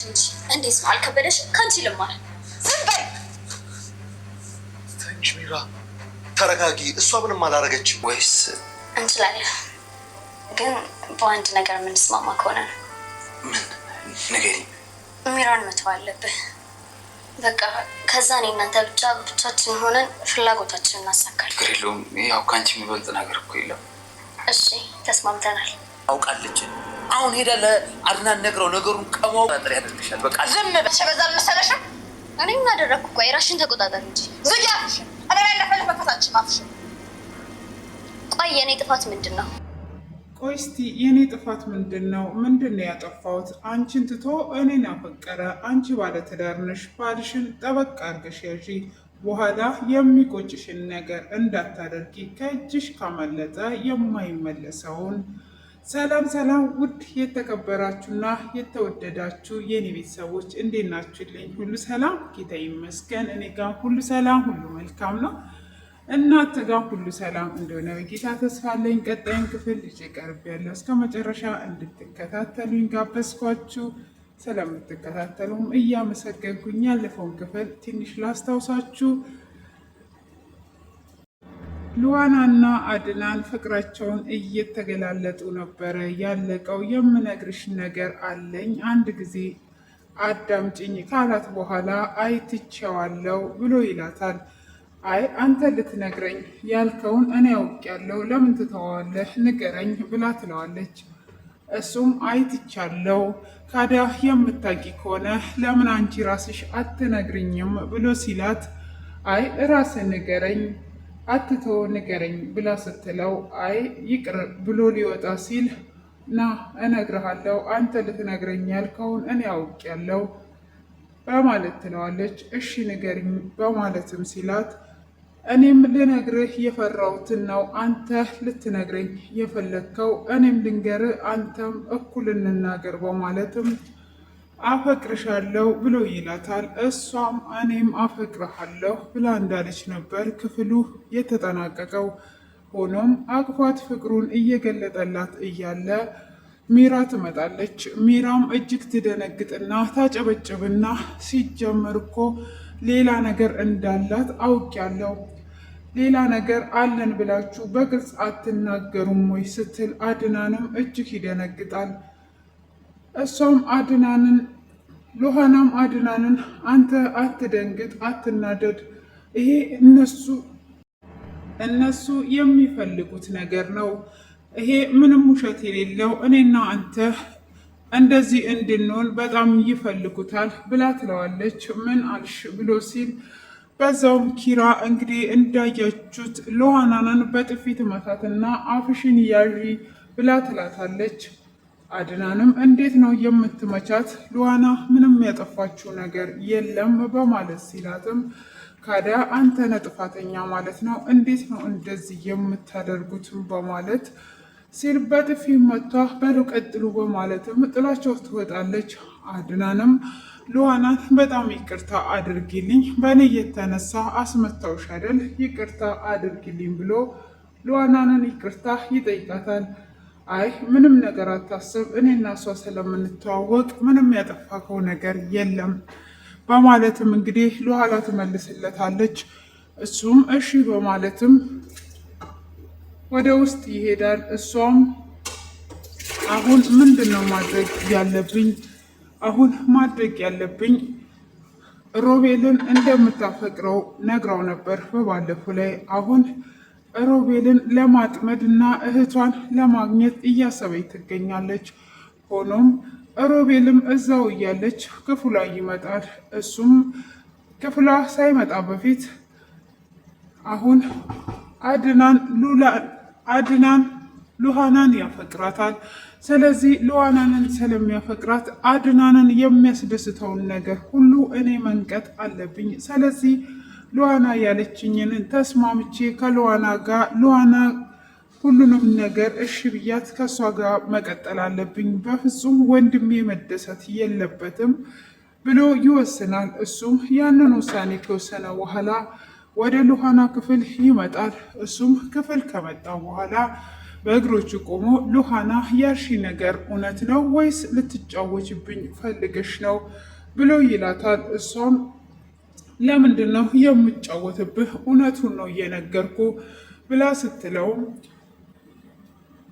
እንዴት ነው አልከበደሽ? ካንቺ ልማር። ዝም በይ ትንሽ ሚራ ተረጋጊ። እሷ ምንም አላረገችም። ወይስ እንችላለን፣ ግን በአንድ ነገር የምንስማማ ከሆነ ነው። ምን? ንገሪኝ። ሚራን መተው አለብህ። በቃ ከዛ እኔ እናንተ ብቻችን ሆነን ፍላጎታችንን እናሳካለን። ችግር የለውም። ያው ከአንቺ የሚበልጥ ነገር እኮ የለም። እሺ ተስማምተናል። አውቃለች። አሁን ሄደ ለአድናን ነግረው ነገሩን ከመውጣጠር ያደርግሻል። በቃ ዝም ብለሽ በዛ መሰለሽ። እኔ ምን አደረግኩ? ቆይ ራስሽን ተቆጣጠር እንጂ። ዝጊ አፍሽን። እኔ ላይ ለፈልፍ መከታችን አፍሽን። ቆይ የኔ ጥፋት ምንድን ነው? ቆይ እስቲ የኔ ጥፋት ምንድን ነው? ምንድን ነው ያጠፋሁት? አንቺን ትቶ እኔን አፈቀረ። አንቺ ባለትዳር ነሽ። ባልሽን ጠበቅ አድርገሽ ያዢ። በኋላ የሚቆጭሽን ነገር እንዳታደርጊ። ከእጅሽ ካመለጠ የማይመለሰውን። ሰላም ሰላም! ውድ የተከበራችሁና የተወደዳችሁ የኔ ቤተሰቦች እንዴት ናችሁልኝ? ሁሉ ሰላም? ጌታ ይመስገን። እኔ ጋር ሁሉ ሰላም፣ ሁሉ መልካም ነው። እናንተ ጋር ሁሉ ሰላም እንደሆነ ጌታ ተስፋ አለኝ። ቀጣይን ክፍል ይዤ ቀርቤያለሁ። እስከ መጨረሻ እንድትከታተሉኝ ጋበዝኳችሁ። ስለምትከታተሉም እያመሰገንኩኝ ያለፈውን ክፍል ትንሽ ላስታውሳችሁ። ሉዋናና አድናን ፍቅራቸውን እየተገላለጡ ነበረ ያለቀው። የምነግርሽ ነገር አለኝ፣ አንድ ጊዜ አዳምጪኝ ካላት በኋላ አይትቼዋለሁ ብሎ ይላታል። አይ አንተ ልትነግረኝ ያልከውን እኔ አውቄያለሁ፣ ለምን ትተዋለህ? ንገረኝ ብላ ትለዋለች። እሱም አይትቻለሁ፣ ካዲያ የምታውቂ ከሆነ ለምን አንቺ ራስሽ አትነግርኝም ብሎ ሲላት፣ አይ ራስህ ንገረኝ አትቶ ንገረኝ ብላ ስትለው፣ አይ ይቅር ብሎ ሊወጣ ሲል፣ ና እነግርሃለሁ፣ አንተ ልትነግረኝ ያልከውን እኔ አውቄያለሁ በማለት ትለዋለች። እሺ ንገሪኝ በማለትም ሲላት፣ እኔም ልነግርህ የፈራሁትን ነው አንተ ልትነግረኝ የፈለግከው፣ እኔም ልንገርህ አንተም እኩል እንናገር በማለትም አፈቅርሻለሁ ብሎ ይላታል። እሷም እኔም አፈቅርሃለሁ ብላ እንዳለች ነበር ክፍሉ የተጠናቀቀው። ሆኖም አቅፏት ፍቅሩን እየገለጠላት እያለ ሚራ ትመጣለች። ሚራም እጅግ ትደነግጥና ታጨበጭብና ሲጀመር እኮ ሌላ ነገር እንዳላት አውቄያለሁ፣ ሌላ ነገር አለን ብላችሁ በግልጽ አትናገሩም ወይ ስትል አድናንም እጅግ ይደነግጣል። እሷም ሉሃናም አድናንን አንተ አትደንግጥ፣ አትናደድ፣ ይሄ እነሱ የሚፈልጉት ነገር ነው፣ ይሄ ምንም ውሸት የሌለው እኔና አንተ እንደዚህ እንድንሆን በጣም ይፈልጉታል ብላ ትለዋለች። ምን አልሽ ብሎ ሲል፣ በዛውም ኪራ እንግዲህ እንዳያችሁት ሉሃናን በጥፊት መታትና አፍሽን ያዢ ብላ ትላታለች። አድናንም እንዴት ነው የምትመቻት? ሉሃና ምንም ያጠፋችው ነገር የለም በማለት ሲላትም፣ ካዲያ አንተ ነህ ጥፋተኛ ማለት ነው፣ እንዴት ነው እንደዚህ የምታደርጉት በማለት ሲል በጥፊ መቷ። በሉ ቀጥሉ በማለትም ጥላቸው ትወጣለች። አድናንም ሉሃናን በጣም ይቅርታ አድርጊልኝ፣ በእኔ የተነሳ አስመታውሽ አይደል? ይቅርታ አድርጊልኝ ብሎ ሉሃናንን ይቅርታ ይጠይቃታል። አይ ምንም ነገር አታስብ፣ እኔና እሷ ስለምንተዋወቅ ምንም ያጠፋከው ነገር የለም በማለትም እንግዲህ ሉሃና ትመልስለታለች። እሱም እሺ በማለትም ወደ ውስጥ ይሄዳል። እሷም አሁን ምንድን ነው ማድረግ ያለብኝ? አሁን ማድረግ ያለብኝ ሮቤልን እንደምታፈቅረው ነግራው ነበር በባለፈው ላይ። አሁን ሮቤልን ለማጥመድ እና እህቷን ለማግኘት እያሰበች ትገኛለች። ሆኖም ሮቤልም እዛው እያለች ክፍሏ ይመጣል። እሱም ክፍሏ ሳይመጣ በፊት አሁን አድናን ሉሃናን ያፈቅራታል። ስለዚህ ሉሃናንን ስለሚያፈቅራት አድናንን የሚያስደስተውን ነገር ሁሉ እኔ መንቀጥ አለብኝ። ስለዚህ ሉሃና ያለችኝን ተስማምቼ ከሉሃና ጋር ሉሃና ሁሉንም ነገር እሺ ብያት ከእሷ ጋር መቀጠል አለብኝ። በፍጹም ወንድሜ መደሰት የለበትም ብሎ ይወስናል። እሱም ያንን ውሳኔ ከወሰነ በኋላ ወደ ሉሃና ክፍል ይመጣል። እሱም ክፍል ከመጣ በኋላ በእግሮቹ ቆሞ ሉሃና ያልሺ ነገር እውነት ነው ወይስ ልትጫወችብኝ ፈልገሽ ነው ብሎ ይላታል። እሷም ለምንድን ነው የምጫወትብህ? እውነቱን ነው እየነገርኩ ብላ ስትለው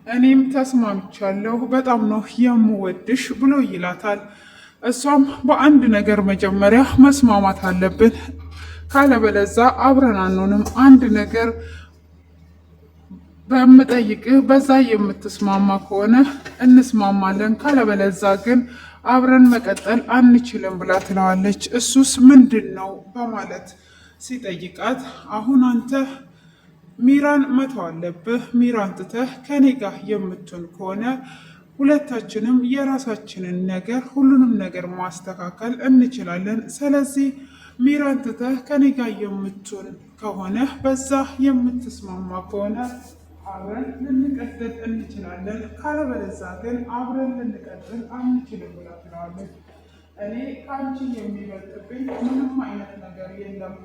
እኔም ተስማምቻለሁ በጣም ነው የምወድሽ ብሎ ይላታል። እሷም በአንድ ነገር መጀመሪያ መስማማት አለብን፣ ካለበለዛ አብረን አንሆንም። አንድ ነገር በምጠይቅህ በዛ የምትስማማ ከሆነ እንስማማለን፣ ካለበለዛ ግን አብረን መቀጠል አንችልም ብላ ትለዋለች። እሱስ ምንድን ነው በማለት ሲጠይቃት አሁን አንተ ሚራን መተው አለብህ። ሚራን ትተህ ከኔ ጋር የምትሆን ከሆነ ሁለታችንም የራሳችንን ነገር ሁሉንም ነገር ማስተካከል እንችላለን። ስለዚህ ሚራን ትተህ ከኔ ጋር የምትሆን ከሆነ በዛ የምትስማማ ከሆነ አብረን ልንቀጥል እንችላለን፣ ካለበለዛ ግን አብረን ልንቀጥል አንችልም ብላ ትለዋለች። እኔ ከአንቺ የሚበልጥብኝ ምንም አይነት ነገር የለም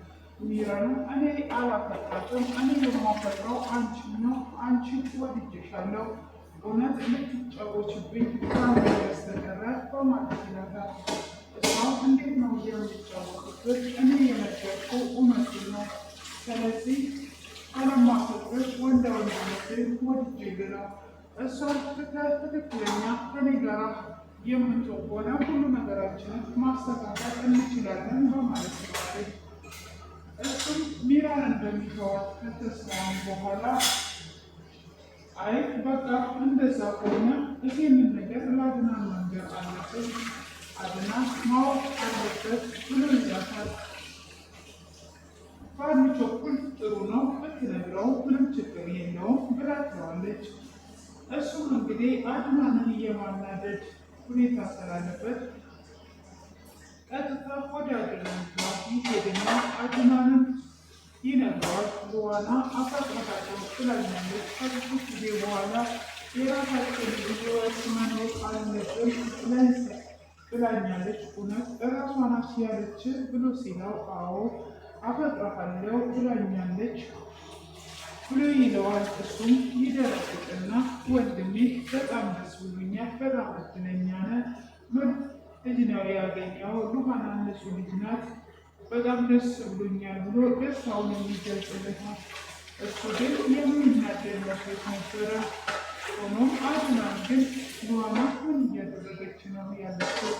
ሚራን፣ እኔ አላፈቅራትም። እኔ የማፈቅረው አንቺ ነው። አንቺ ወድጄሻለሁ፣ እውነት ልትጫወችብኝ ከአንተ በስተቀር በማለት ይላታል። እሷም እንዴት ነው የሚጫወቱበት? እኔ የነገርኩህ እውነቱን ነው። ስለዚህ አለማፈቅርሽ ወንዳ ወንድነትን ወድጄልህ ነው። እሷም ትክክለኛ ከኔ ጋራ የምትሆን ከሆነ ሁሉ ነገራችንን ማስተካከል እንችላለን በማለት ይላል። እሱም ሚራን እንደሚተዋት ከተስማሙ በኋላ አይ በቃ እንደዛ ከሆነ ይሄንን ነገር ለአድናን መንገር አለብን፣ አድናን ማወቅ አለበት ብሎ ይላታል። ባንቸኩል ጥሩ ነው ብትነግረው ምንም ችግር የለውም ብላ ትለዋለች። እሱም እንግዲህ አድናንን የማናደድ ሁኔታ ስላለበት ቀጥታ ወደ አድናን ጋር ይሄድና አድናንን ይነግረዋል። ሉሃና አፈቅርሃለሁ ትላለች። ከብዙ ጊዜ በኋላ የራሳችን ህይወት መኖር አለብን ብላኛለች። እውነት እራሷ ናት ያለች ብሎ ሲለው አዎ አፈቅርሃለሁ ብላኛለች ብሎ ይለዋል። እሱም ይደረግጥና ወንድሜ በጣም ደስ ብሎኛል፣ በጣም እድለኛ ነህ፣ ምርጥ ልጅ ነው ያገኘው፣ ሉሃና ንጹህ ልጅ ናት፣ በጣም ደስ ብሎኛል ብሎ ደስታውን የሚገልጽለታል። እሱ ግን የሚናደድ መስሎት ነበረ። ሆኖም አድናን ግን ሉሃና ምን እያደረገች ነው ያለችው?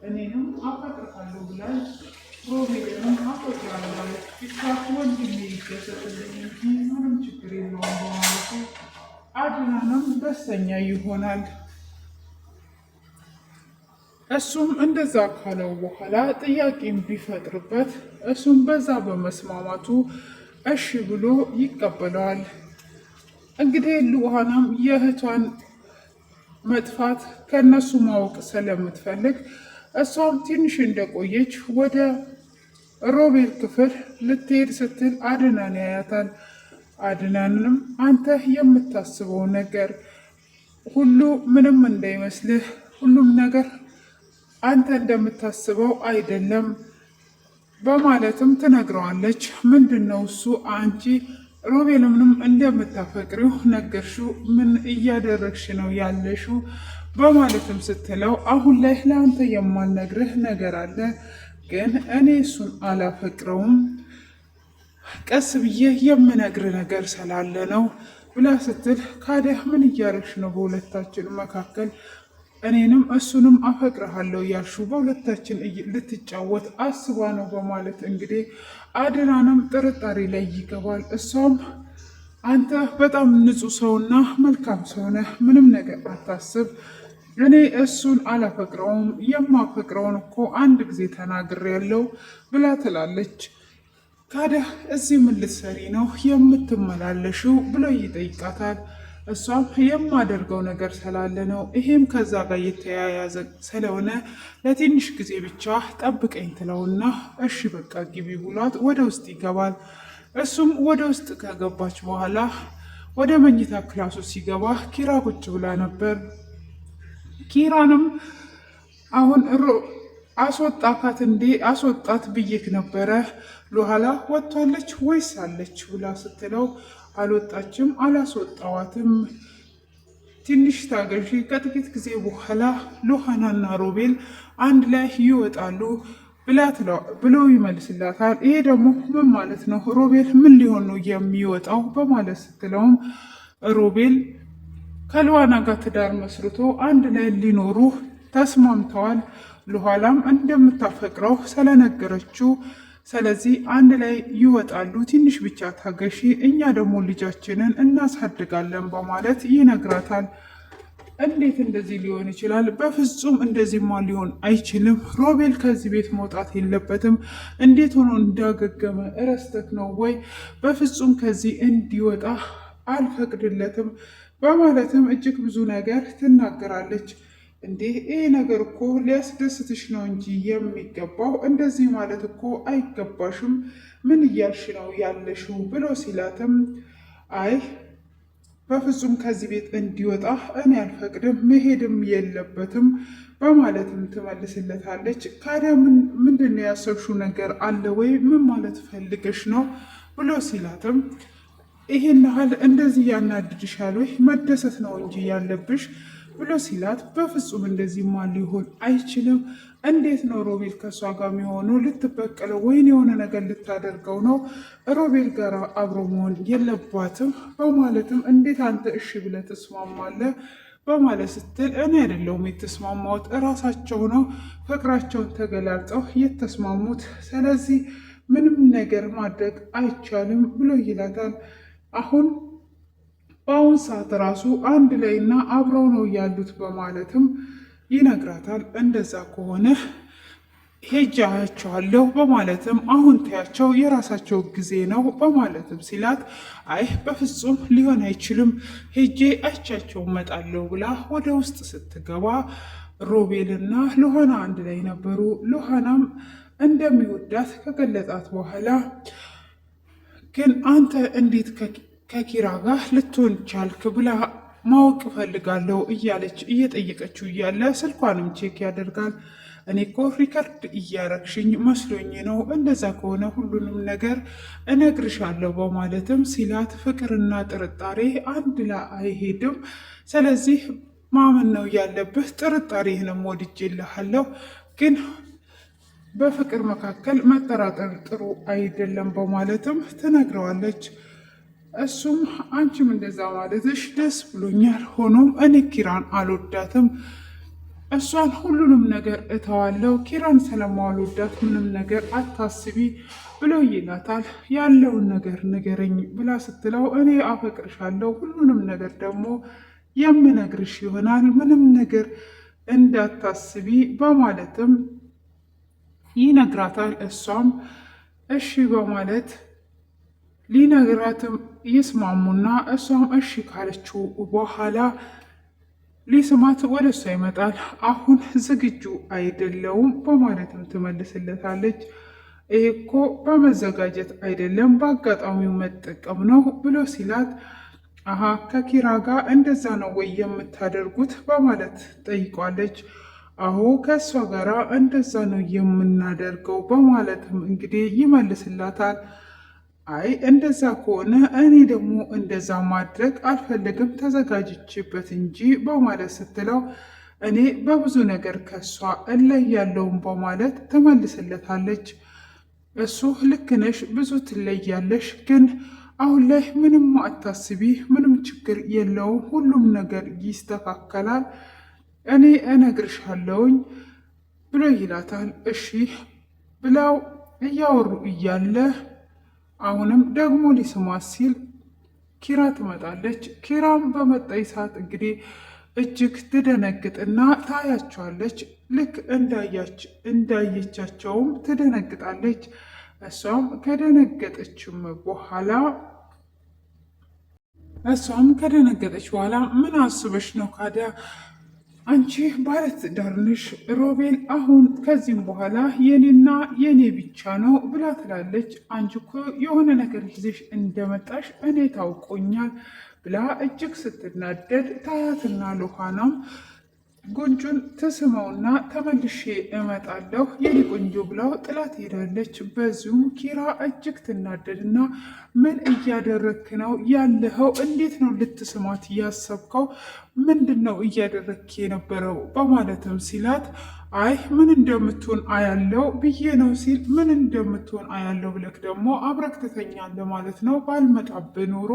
እኔንም አፈቅርሃለሁ ብላል፣ ሮቤልንም አፈቅራለሁ፣ ብቻ ወንድሜ ይደሰትልኝ እንጂ ምንም ችግር የለውም በማለቱ አድናንም ደስተኛ ይሆናል። እሱም እንደዛ ካለው በኋላ ጥያቄም ቢፈጥርበት እሱም በዛ በመስማማቱ እሺ ብሎ ይቀበለዋል። እንግዲህ ሉሃናም የእህቷን መጥፋት ከነሱ ማወቅ ስለምትፈልግ እሷም ትንሽ እንደቆየች ወደ ሮቤል ክፍል ልትሄድ ስትል አድናን ያያታል። አድናንንም አንተ የምታስበው ነገር ሁሉ ምንም እንዳይመስልህ፣ ሁሉም ነገር አንተ እንደምታስበው አይደለም በማለትም ትነግረዋለች። ምንድን ነው እሱ? አንቺ ሮቤልንም እንደምታፈቅሪው ነገርሽው፣ ምን እያደረግሽ ነው ያለሽው? በማለትም ስትለው አሁን ላይ ለአንተ የማልነግርህ ነገር አለ፣ ግን እኔ እሱን አላፈቅረውም፣ ቀስ ብዬ የምነግር ነገር ስላለ ነው ብላ ስትል ካዲያ ምን እያደረግሽ ነው በሁለታችን መካከል እኔንም እሱንም አፈቅርሃለሁ ያልሹ በሁለታችን ልትጫወት አስባ ነው በማለት እንግዲህ አድናንም ጥርጣሬ ላይ ይገባል። እሷም አንተ በጣም ንጹህ ሰውና መልካም ሰው ነህ፣ ምንም ነገር አታስብ፣ እኔ እሱን አላፈቅረውም፣ የማፈቅረውን እኮ አንድ ጊዜ ተናግሬያለሁ ብላ ትላለች። ታዲያ እዚህ ምን ልትሰሪ ነው የምትመላለሽው ብሎ ይጠይቃታል። እሷም የማደርገው ነገር ስላለ ነው፣ ይሄም ከዛ ጋር የተያያዘ ስለሆነ ለትንሽ ጊዜ ብቻ ጠብቀኝ ትለውና እሺ በቃ ግቢ ብሏት ወደ ውስጥ ይገባል። እሱም ወደ ውስጥ ከገባች በኋላ ወደ መኝታ ክላሱ ሲገባ ኪራ ቁጭ ብላ ነበር። ኪራንም አሁን አስወጣካት እንዴ? አስወጣት ብዬክ ነበረ፣ ሉሃና ወጥቷለች ወይስ አለች ብላ ስትለው አልወጣችም፣ አላስወጣዋትም፣ ትንሽ ታገሺ፣ ከጥቂት ጊዜ በኋላ ሉሃናና ሮቤል አንድ ላይ ይወጣሉ ብሎ ይመልስላታል። ይሄ ደግሞ ምን ማለት ነው? ሮቤል ምን ሊሆን ነው የሚወጣው? በማለት ስትለውም ሮቤል ከሉሃና ጋር ትዳር መስርቶ አንድ ላይ ሊኖሩ ተስማምተዋል። ሉሃናም እንደምታፈቅረው ስለነገረችው ስለዚህ አንድ ላይ ይወጣሉ፣ ትንሽ ብቻ ታገሺ፣ እኛ ደግሞ ልጃችንን እናሳድጋለን በማለት ይነግራታል። እንዴት እንደዚህ ሊሆን ይችላል? በፍጹም እንደዚህማ ሊሆን አይችልም። ሮቤል ከዚህ ቤት መውጣት የለበትም። እንዴት ሆኖ እንዳገገመ እረስተክ ነው ወይ? በፍጹም ከዚህ እንዲወጣ አልፈቅድለትም በማለትም እጅግ ብዙ ነገር ትናገራለች። እንዴ ይሄ ነገር እኮ ሊያስደስትሽ ነው እንጂ የሚገባው እንደዚህ ማለት እኮ አይገባሽም። ምን እያልሽ ነው ያለሽው? ብሎ ሲላትም አይ በፍጹም ከዚህ ቤት እንዲወጣ እኔ አልፈቅድም፣ መሄድም የለበትም በማለትም ትመልስለታለች። ካዲያ ምንድን ነው ያሰብሽው ነገር አለ ወይ? ምን ማለት ፈልገሽ ነው? ብሎ ሲላትም ይሄን ያህል እንደዚህ ያናድድሻል ወይ? መደሰት ነው እንጂ ያለብሽ ብሎ ሲላት በፍጹም እንደዚህማ ሊሆን አይችልም። እንዴት ነው ሮቤል ከእሷ ጋር የሚሆነው? ልትበቀለው ወይን የሆነ ነገር ልታደርገው ነው? ሮቤል ጋር አብሮ መሆን የለባትም በማለትም እንዴት አንተ እሺ ብለህ ትስማማለህ? በማለት ስትል እኔ አይደለሁም የተስማማሁት፣ እራሳቸው ነው ፍቅራቸውን ተገላልጠው የተስማሙት። ስለዚህ ምንም ነገር ማድረግ አይቻልም ብሎ ይላታል። በአሁን ሰዓት ራሱ አንድ ላይና አብረው ነው ያሉት በማለትም ይነግራታል። እንደዛ ከሆነ ሄጄ አያቸዋለሁ በማለትም አሁን ታያቸው የራሳቸው ጊዜ ነው በማለትም ሲላት አይ በፍጹም ሊሆን አይችልም፣ ሄጄ አይቻቸው እመጣለሁ ብላ ወደ ውስጥ ስትገባ ሮቤልና ሉሃና አንድ ላይ ነበሩ። ሉሃናም እንደሚወዳት ከገለጣት በኋላ ግን አንተ እንዴት ከኪራ ጋር ልትሆን ቻልክ ብላ ማወቅ እፈልጋለሁ እያለች እየጠየቀችው እያለ ስልኳንም ቼክ ያደርጋል። እኔ እኮ ሪከርድ እያረግሽኝ መስሎኝ ነው፣ እንደዛ ከሆነ ሁሉንም ነገር እነግርሻለሁ በማለትም ሲላት ፍቅርና ጥርጣሬ አንድ ላይ አይሄድም። ስለዚህ ማመን ነው ያለብህ፣ ጥርጣሬህንም ወድጄልሃለሁ፣ ግን በፍቅር መካከል መጠራጠር ጥሩ አይደለም በማለትም ትነግረዋለች። እሱም አንቺም እንደዛ ማለትሽ ደስ ብሎኛል፣ ሆኖም እኔ ኪራን አልወዳትም፣ እሷን ሁሉንም ነገር እተዋለሁ፣ ኪራን ስለማልወዳት ምንም ነገር አታስቢ ብሎ ይላታል። ያለውን ነገር ንገረኝ ብላ ስትለው እኔ አፈቅርሻለሁ፣ ሁሉንም ነገር ደግሞ የምነግርሽ ይሆናል፣ ምንም ነገር እንዳታስቢ በማለትም ይነግራታል። እሷም እሺ በማለት ሊነግራትም ይስማሙና እሷም እሺ ካለችው በኋላ ሊስማት ወደ እሷ ይመጣል። አሁን ዝግጁ አይደለውም በማለትም ትመልስለታለች። ይሄ እኮ በመዘጋጀት አይደለም በአጋጣሚው መጠቀም ነው ብሎ ሲላት አሀ ከኪራ ጋር እንደዛ ነው ወይ የምታደርጉት በማለት ጠይቋለች። አሁ ከእሷ ጋራ እንደዛ ነው የምናደርገው በማለትም እንግዲህ ይመልስላታል። አይ እንደዛ ከሆነ እኔ ደግሞ እንደዛ ማድረግ አልፈልግም ተዘጋጅችበት እንጂ በማለት ስትለው እኔ በብዙ ነገር ከሷ እለያለሁም በማለት ትመልስለታለች። እሱ ልክ ነሽ፣ ብዙ ትለያለሽ፣ ግን አሁን ላይ ምንም አታስቢ፣ ምንም ችግር የለውም፣ ሁሉም ነገር ይስተካከላል፣ እኔ እነግርሻለሁኝ ብሎ ይላታል። እሺ ብለው እያወሩ እያለ አሁንም ደግሞ ሊስማት ሲል ኪራ ትመጣለች። ኪራም በመጣይ ሰዓት እንግዲህ እጅግ ትደነግጥና ታያቸዋለች። ልክ እንዳየቻቸውም ትደነግጣለች። እሷም ከደነገጠች በኋላ ምን አስበሽ ነው ካዲያ አንቺ ባለትዳር ነሽ፣ ሮቤል አሁን ከዚህም በኋላ የኔና የኔ ብቻ ነው ብላ ትላለች። አንቺ እኮ የሆነ ነገር ይዘሽ እንደመጣሽ እኔ ታውቆኛል ብላ እጅግ ስትናደድ ታያትና ሉሃናም ጉንጩን ትስመውና ተመልሼ እመጣለሁ የኔ ቆንጆ ብላው ጥላት ሄዳለች። በዚሁም ኪራ እጅግ ትናደድና ምን እያደረክ ነው ያለኸው? እንዴት ነው ልትስማት እያሰብከው? ምንድን ነው እያደረክ የነበረው? በማለትም ሲላት አይ ምን እንደምትሆን አያለው ብዬ ነው ሲል ምን እንደምትሆን አያለው ብለክ ደግሞ አብረክ ትተኛለህ ማለት ነው። ባልመጣብህ ኖሮ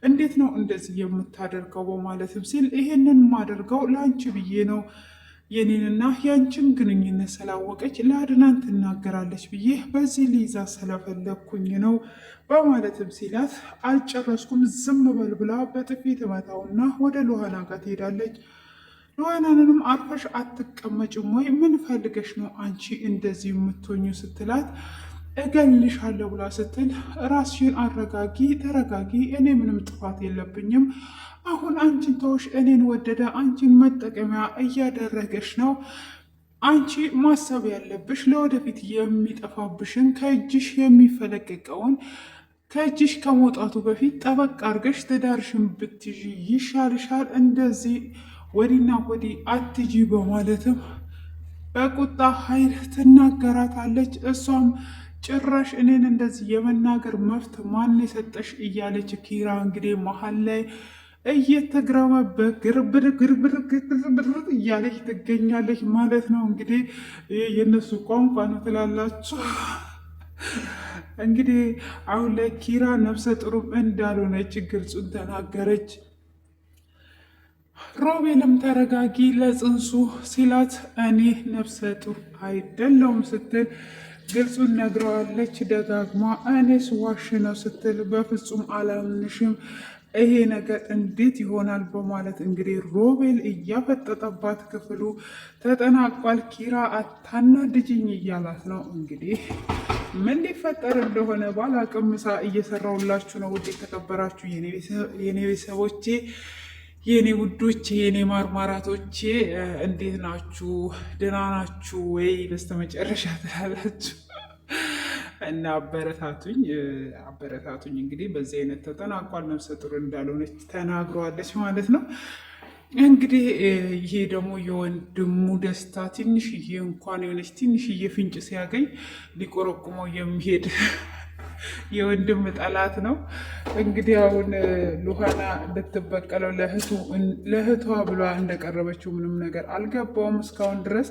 እንዴት ነው እንደዚህ የምታደርገው? በማለትም ሲል ይሄንን ማደርገው ለአንቺ ብዬ ነው የኔንና የአንቺን ግንኙነት ስላወቀች ለአድናን ትናገራለች ብዬ በዚህ ሊይዛ ስለፈለግኩኝ ነው በማለትም ሲላት አልጨረስኩም ዝም በል ብላ በጥፊ ትመታውና ወደ ሉሃና ጋር ትሄዳለች። ሉሃናንንም አርፈሽ አትቀመጭም ወይ? ምን ፈልገሽ ነው አንቺ እንደዚህ የምትሆኙ? ስትላት እገልሻለሁ ብላ ስትል ራስሽን አረጋጊ፣ ተረጋጊ፣ እኔ ምንም ጥፋት የለብኝም። አሁን አንቺን ተውሽ፣ እኔን ወደደ፣ አንቺን መጠቀሚያ እያደረገሽ ነው። አንቺ ማሰብ ያለብሽ ለወደፊት የሚጠፋብሽን ከእጅሽ የሚፈለቀቀውን ከእጅሽ ከመውጣቱ በፊት ጠበቅ አድርገሽ ትዳርሽን ብትይዥ ይሻልሻል። እንደዚህ ወዲና ወዲህ አትጂ በማለትም በቁጣ ኃይል ትናገራታለች። እሷም ጭራሽ እኔን እንደዚህ የመናገር መብት ማን የሰጠሽ እያለች ኪራ እንግዲህ መሀል ላይ እየተግረመበት ግርብር እያለች ትገኛለች ማለት ነው። እንግዲህ የእነሱ ቋንቋ ነው ትላላችሁ። እንግዲህ አሁን ላይ ኪራ ነፍሰ ጥሩም እንዳልሆነች ግልጹን ተናገረች። ሮቤልም ተረጋጊ ለጽንሱ ሲላት እኔ ነፍሰ ጡር አይደለሁም ስትል ግልጹን ነግረዋለች ደጋግማ። እኔስ ዋሽ ነው ስትል በፍጹም አላምንሽም፣ ይሄ ነገር እንዴት ይሆናል? በማለት እንግዲህ ሮቤል እያፈጠጠባት ክፍሉ ተጠናቋል። ኪራ አታናድጅኝ እያላት ነው። እንግዲህ ምን ሊፈጠር እንደሆነ ባላቅም ምሳ እየሰራሁላችሁ ነው። ውድ የተከበራችሁ የኔ ቤተሰቦቼ፣ የኔ ውዶቼ፣ የኔ ማርማራቶቼ እንዴት ናችሁ? ደህና ናችሁ ወይ? በስተመጨረሻ ትላላችሁ እና አበረታቱኝ። እንግዲህ በዚህ አይነት ተጠናቋል። ነፍሰ ጡር እንዳልሆነች ተናግረዋለች ማለት ነው። እንግዲህ ይሄ ደግሞ የወንድሙ ደስታ ትንሽዬ እንኳን የሆነች ትንሽዬ ፍንጭ ሲያገኝ ሊቆረቁመው የሚሄድ የወንድም ጠላት ነው። እንግዲህ አሁን ሉሃና ልትበቀለው ለእህቷ ብሏ እንደቀረበችው ምንም ነገር አልገባውም እስካሁን ድረስ።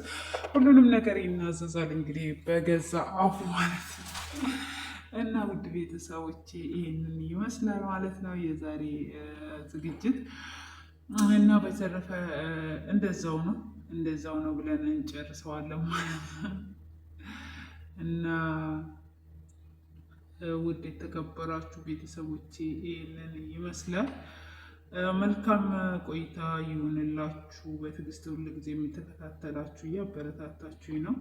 ሁሉንም ነገር ይናዘዛል እንግዲህ በገዛ አፉ ማለት ነው። እና ውድ ቤተሰቦቼ ይህንን ይመስላል ማለት ነው የዛሬ ዝግጅት። እና በተረፈ እንደዛው ነው ብለን እንጨርሰዋለን ማለት ነው። እና ውድ የተከበራችሁ ቤተሰቦቼ ይህንን ይመስላል። መልካም ቆይታ ይሁንላችሁ። በትዕግስት ሁል ጊዜ የሚተከታተላችሁ እያበረታታችሁ ነው።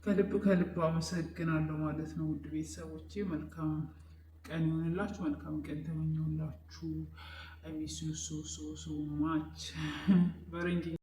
ከልብ አመሰግናለሁ ማለት ነው። ውድ ቤተሰቦቼ መልካም ቀን ይሁንላችሁ። መልካም ቀን ተመኘሁላችሁ። I miss you so much.